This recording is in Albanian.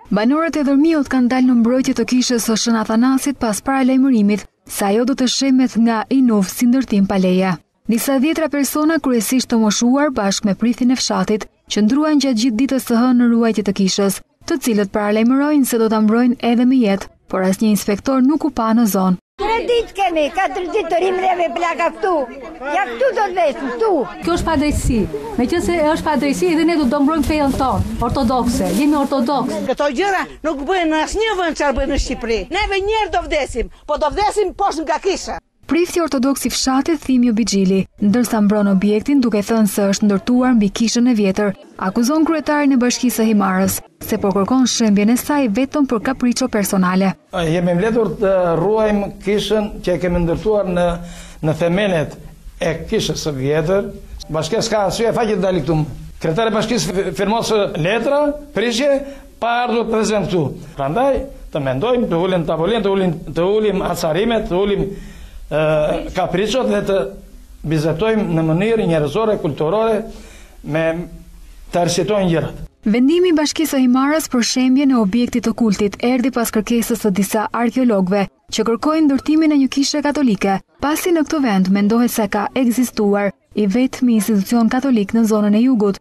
Banorët e Dërmiut kanë dalë në mbrojtje të kishës së Shën Athanasit pas paralajmërimit se ajo do të shehet nga INUV si ndërtim pa leje. Disa dhjetra persona, kryesisht të moshuar bashkë me prithin e fshatit, qëndruan gjatë gjithë ditës së hënë në ruajtje të kishës, të cilët paralajmërojnë se do ta mbrojnë edhe me jetë, por asnjë inspektor nuk u pa në zonë. 3 ditë kemi, 4 ditë të rimreve plaka këtu. Ja këtu do të vesim, këtu. Kjo është padrejtësi. Meqense është padrejtësi edhe ne do të mbrojmë fenë tonë, ortodokse. Jemi ortodoks. Këto gjëra nuk bëhen në asnjë vend çfarë bëhen në Shqipëri. Neve njerë do vdesim, po do vdesim poshtë nga kisha. Prifti ortodoks i fshatit Thimio Bigjili, ndërsa mbron objektin duke thënë se është ndërtuar mbi kishën e vjetër, akuzon kryetarin e bashkisë së Himarës se po kërkon shembjen e saj vetëm për kapriço personale. Jemi mbledhur të ruajmë kishën që kemi ndërtuar në themelet e kishës së vjetër. Bashkia s'ka arsye faqe të dalë këtu. Kryetari i bashkisë firmos letra, prishje, pa ardhur prezant këtu. Prandaj të mendojmë, të ulim tavolinë, të ulim acarimet, të ulim kapriçot dhe të bizetojmë në mënyrë njerëzore, kulturore, me të arsjetojnë gjërat. Vendimi i Bashkisë së Himarës për shembjen e objektit të kultit erdhi pas kërkesës së disa arkeologëve që kërkojnë ndërtimin e një kishe katolike, pasi në këtë vend mendohet se ka ekzistuar i vetmi institucion katolik në zonën e jugut,